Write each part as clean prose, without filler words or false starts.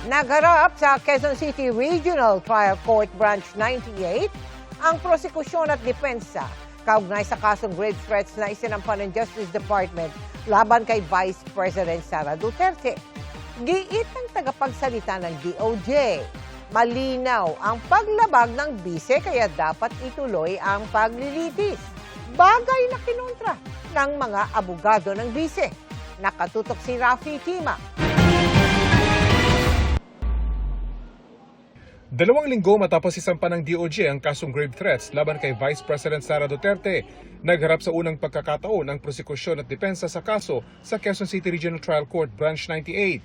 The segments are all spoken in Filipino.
Nagharap sa Quezon City Regional Trial Court Branch 98 ang prosekusyon at depensa kaugnay sa kasong grave threats na isinampa ng Justice Department laban kay Vice President Sara Duterte. Giit ng tagapagsalita ng DOJ, malinaw ang paglabag ng bise kaya dapat ituloy ang paglilitis. Bagay na kinontra ng mga abogado ng bise. Nakatutok si Rafi Tima. 2 linggo matapos isampa ng DOJ ang kasong grave threats laban kay Vice President Sara Duterte, nagharap sa unang pagkakataon ang prosekusyon at depensa sa kaso sa Quezon City Regional Trial Court Branch 98.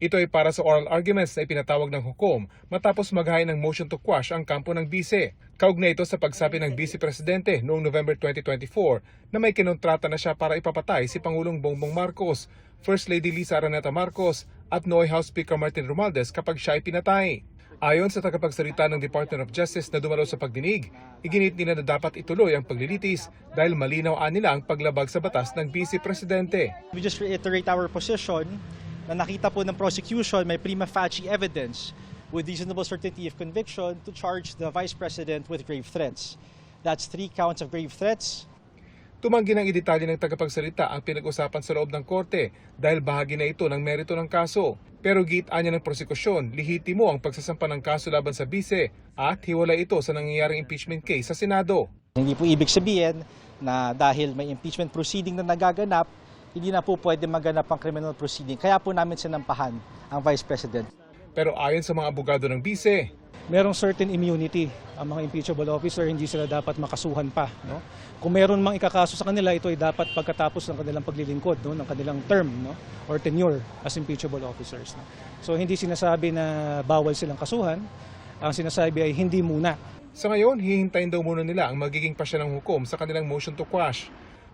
Ito ay para sa oral arguments na ipinatawag ng hukom matapos maghain ng motion to quash ang kampo ng bise. Kaugnay ito sa pagsabi ng Vice Presidente noong November 2024 na may kinontrata na siya para ipapatay si Pangulong Bongbong Marcos, First Lady Lisa Araneta Marcos at Noy House Speaker Martin Romualdez kapag siya ay pinatay. Ayon sa tagapagsalita ng Department of Justice na dumalo sa pagdinig, iginit nila na dapat ituloy ang paglilitis dahil malinaw nila ang paglabag sa batas ng Vice Presidente. We just reiterate our position na nakita po ng prosecution may prima facie evidence with reasonable certainty of conviction to charge the Vice President with grave threats. That's 3 counts of grave threats. Tumanggi ng idetalye ng tagapagsalita ang pinag-usapan sa loob ng korte dahil bahagi na ito ng merito ng kaso. Pero giit-anya ng prosekusyon, lihitimo ang pagsasampa ng kaso laban sa bise at hiwalay ito sa nangyayaring impeachment case sa Senado. Hindi po ibig sabihin na dahil may impeachment proceeding na nagaganap, hindi na po pwede maganap ang criminal proceeding. Kaya po namin sinampahan ang Vice President. Pero ayon sa mga abogado ng bise, merong certain immunity ang mga impeachable officer, hindi sila dapat makasuhan pa. No? Kung meron mang ikakaso sa kanila, ito ay dapat pagkatapos ng kanilang paglilingkod, no? ng kanilang term or tenure as impeachable officers. No? So hindi sinasabi na bawal silang kasuhan, ang sinasabi ay hindi muna. Sa ngayon, hihintayin daw muna nila ang magiging pasya ng hukom sa kanilang motion to quash.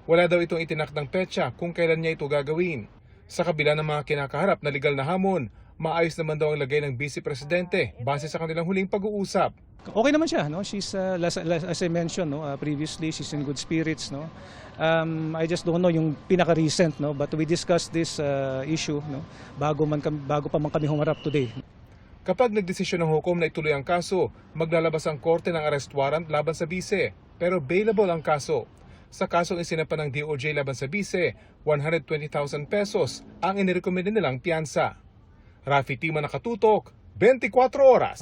Wala daw itong itinakdang petsa kung kailan niya ito gagawin. Sa kabila ng mga kinakaharap na legal na hamon, maayos naman daw ang lagay ng Vice Presidente base sa kanilang huling pag-uusap. Okay naman siya, no? She's as I mentioned, no, previously she's in good spirits, no. I just don't know yung pinaka-recent, no, but we discussed this issue, no, bago pa man kami humarap today. Kapag nagdesisyon ng hukom na ituloy ang kaso, maglalabas ang korte ng arrest warrant laban sa bise, pero bailable ang kaso. Sa kasong isinampa ng DOJ laban sa bise, 120,000 pesos ang inirekomenda nilang piyansa. Rafi Tima, nakatutok, 24 oras.